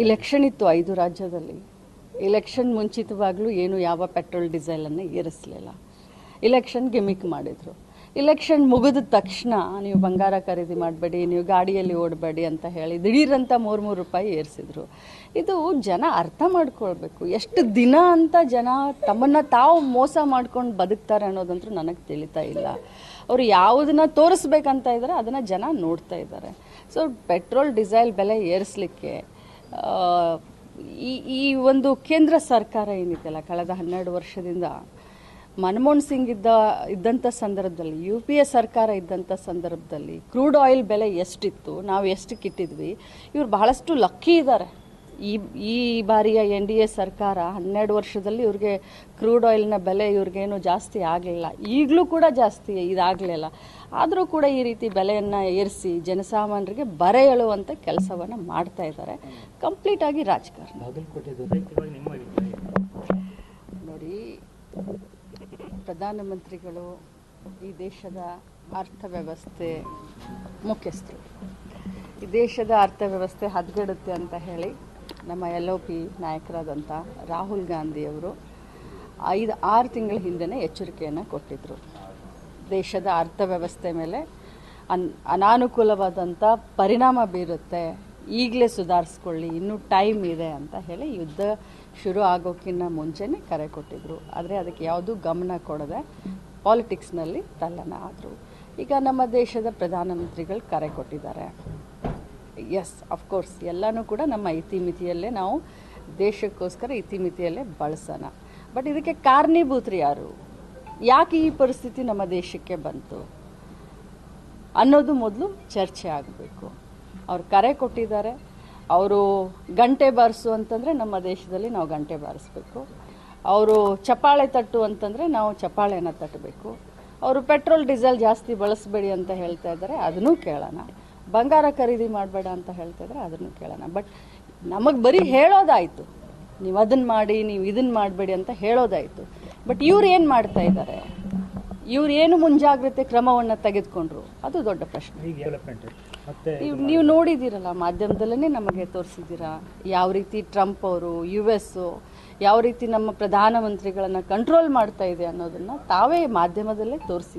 Election ಇತ್ತು 5 ರಾಜ್ಯದಲ್ಲಿ. Election ಮುಂಚಿತವಾಗ್ಲೂ ಏನು ಯಾವ ಪೆಟ್ರೋಲ್ ಡೀಸೆಲನ್ನು ಏರಿಸಲಿಲ್ಲ. ಇಲೆಕ್ಷನ್ ಗಿಮಿಕ್ ಮಾಡಿದರು. ಇಲೆಕ್ಷನ್ ಮುಗಿದ ತಕ್ಷಣ ನೀವು ಬಂಗಾರ ಖರೀದಿ ಮಾಡಬೇಡಿ, ನೀವು ಗಾಡಿಯಲ್ಲಿ ಓಡಬೇಡಿ ಅಂತ ಹೇಳಿ ದಿಢೀರಂತ 3 ರೂಪಾಯಿ ಏರಿಸಿದ್ರು. ಇದು ಜನ ಅರ್ಥ ಮಾಡ್ಕೊಳ್ಬೇಕು. ಎಷ್ಟು ದಿನ ಅಂತ ಜನ ತಮ್ಮನ್ನು ತಾವು ಮೋಸ ಮಾಡ್ಕೊಂಡು ಬದುಕ್ತಾರೆ ಅನ್ನೋದಂತೂ ನನಗೆ ತಿಳಿತಾ ಇಲ್ಲ. ಅವರು ಯಾವುದನ್ನ ತೋರಿಸ್ಬೇಕಂತ ಇದ್ದಾರೆ ಅದನ್ನು ಜನ ನೋಡ್ತಾ ಇದ್ದಾರೆ. ಸೊ ಪೆಟ್ರೋಲ್ ಡೀಸೆಲ್ ಬೆಲೆ ಏರಿಸಲಿಕ್ಕೆ ಈ ಒಂದು ಕೇಂದ್ರ ಸರ್ಕಾರ ಏನಿದೆಯಲ್ಲ, ಕಳೆದ 12 ವರ್ಷದಿಂದ ಮನಮೋಹನ್ ಸಿಂಗ್ ಇದ್ದಂಥ ಸಂದರ್ಭದಲ್ಲಿ, UPA ಸರ್ಕಾರ ಇದ್ದಂಥ ಸಂದರ್ಭದಲ್ಲಿ ಕ್ರೂಡ್ ಆಯಿಲ್ ಬೆಲೆ ಎಷ್ಟಿತ್ತು, ನಾವು ಎಷ್ಟಕ್ಕೆ ಇಟ್ಟಿದ್ವಿ, ಇವ್ರು ಬಹಳಷ್ಟು ಲಕ್ಕಿ ಇದ್ದಾರೆ. ಈ ಬಾರಿಯ NDA ಸರ್ಕಾರ 12 ವರ್ಷದಲ್ಲಿ ಇವ್ರಿಗೆ ಕ್ರೂಡ್ ಆಯಿಲ್ನ ಬೆಲೆ ಇವ್ರಿಗೇನು ಜಾಸ್ತಿ ಆಗಲಿಲ್ಲ. ಈಗಲೂ ಕೂಡ ಜಾಸ್ತಿ ಇದಾಗಲಿಲ್ಲ. ಆದರೂ ಕೂಡ ಈ ರೀತಿ ಬೆಲೆಯನ್ನು ಏರಿಸಿ ಜನಸಾಮಾನ್ಯರಿಗೆ ಬರೆ ಎಳುವಂಥ ಕೆಲಸವನ್ನು ಮಾಡ್ತಾ ಇದ್ದಾರೆ. ಕಂಪ್ಲೀಟಾಗಿ ರಾಜಕಾರಣ. ನೋಡಿ, ಪ್ರಧಾನಮಂತ್ರಿಗಳು ಈ ದೇಶದ ಅರ್ಥವ್ಯವಸ್ಥೆ ಮುಖ್ಯಸ್ಥರು. ಈ ದೇಶದ ಅರ್ಥವ್ಯವಸ್ಥೆ ಹದಗೆಡುತ್ತೆ ಅಂತ ಹೇಳಿ ನಮ್ಮ LOP ನಾಯಕರಾದಂಥ ರಾಹುಲ್ ಗಾಂಧಿಯವರು 5-6 ತಿಂಗಳ ಹಿಂದೆ ಎಚ್ಚರಿಕೆಯನ್ನು ಕೊಟ್ಟಿದ್ದರು. ದೇಶದ ಅರ್ಥವ್ಯವಸ್ಥೆ ಮೇಲೆ ಅನಾನುಕೂಲವಾದಂಥ ಪರಿಣಾಮ ಬೀರುತ್ತೆ, ಈಗಲೇ ಸುಧಾರಿಸ್ಕೊಳ್ಳಿ, ಇನ್ನೂ ಟೈಮ್ ಇದೆ ಅಂತ ಹೇಳಿ ಯುದ್ಧ ಶುರು ಆಗೋಕ್ಕಿಂತ ಮುಂಚೆನೇ ಕರೆ ಕೊಟ್ಟಿದ್ದರು. ಆದರೆ ಅದಕ್ಕೆ ಯಾವುದೂ ಗಮನ ಕೊಡದೆ ಪಾಲಿಟಿಕ್ಸ್ನಲ್ಲಿ ತಲ್ಲಣ ಆದರು. ಈಗ ನಮ್ಮ ದೇಶದ ಪ್ರಧಾನಮಂತ್ರಿಗಳು ಕರೆ ಕೊಟ್ಟಿದ್ದಾರೆ. ಎಸ್, ಅಫ್ಕೋರ್ಸ್ ಎಲ್ಲನೂ ಕೂಡ ನಮ್ಮ ಇತಿಮಿತಿಯಲ್ಲೇ ನಾವು ದೇಶಕ್ಕೋಸ್ಕರ ಇತಿಮಿತಿಯಲ್ಲೇ ಬಳಸೋಣ. ಬಟ್ ಇದಕ್ಕೆ ಕಾರಣೀಭೂತರು ಯಾರು, ಯಾಕೆ ಈ ಪರಿಸ್ಥಿತಿ ನಮ್ಮ ದೇಶಕ್ಕೆ ಬಂತು ಅನ್ನೋದು ಮೊದಲು ಚರ್ಚೆ ಆಗಬೇಕು. ಅವ್ರು ಕರೆ ಕೊಟ್ಟಿದ್ದಾರೆ. ಅವರು ಗಂಟೆ ಬಾರಿಸು ಅಂತಂದರೆ ನಮ್ಮ ದೇಶದಲ್ಲಿ ನಾವು ಗಂಟೆ ಬಾರಿಸ್ಬೇಕು. ಅವರು ಚಪ್ಪಾಳೆ ತಟ್ಟು ಅಂತಂದರೆ ನಾವು ಚಪ್ಪಾಳೆನ ತಟ್ಟಬೇಕು. ಅವರು ಪೆಟ್ರೋಲ್ ಡೀಸೆಲ್ ಜಾಸ್ತಿ ಬಳಸಬೇಡಿ ಅಂತ ಹೇಳ್ತಾ ಇದ್ದಾರೆ, ಅದನ್ನೂ ಕೇಳೋಣ. ಬಂಗಾರ ಖರೀದಿ ಮಾಡಬೇಡ ಅಂತ ಹೇಳ್ತಾ ಇದ್ದಾರೆ, ಅದನ್ನು ಕೇಳೋಣ. ಬಟ್ ನಮಗೆ ಬರೀ ಹೇಳೋದಾಯಿತು, ನೀವು ಅದನ್ನು ಮಾಡಿ, ನೀವು ಇದನ್ನು ಮಾಡಬೇಡಿ ಅಂತ ಹೇಳೋದಾಯಿತು. ಬಟ್ ಇವ್ರು ಏನು ಮಾಡ್ತಾ ಇದ್ದಾರೆ, ಇವ್ರು ಏನು ಮುಂಜಾಗ್ರತೆ ಕ್ರಮವನ್ನು ತೆಗೆದುಕೊಂಡ್ರು, ಅದು ದೊಡ್ಡ ಪ್ರಶ್ನೆ. ನೀವು ನೋಡಿದ್ದೀರಲ್ಲ, ಮಾಧ್ಯಮದಲ್ಲೇ ನಮಗೆ ತೋರಿಸಿದ್ದೀರಾ ಯಾವ ರೀತಿ ಟ್ರಂಪ್ ಅವರು, US ಯಾವ ರೀತಿ ನಮ್ಮ ಪ್ರಧಾನಮಂತ್ರಿಗಳನ್ನು ಕಂಟ್ರೋಲ್ ಮಾಡ್ತಾ ಇದೆ ಅನ್ನೋದನ್ನು ತಾವೇ ಮಾಧ್ಯಮದಲ್ಲೇ ತೋರಿಸಿದ್ದೀರಾ.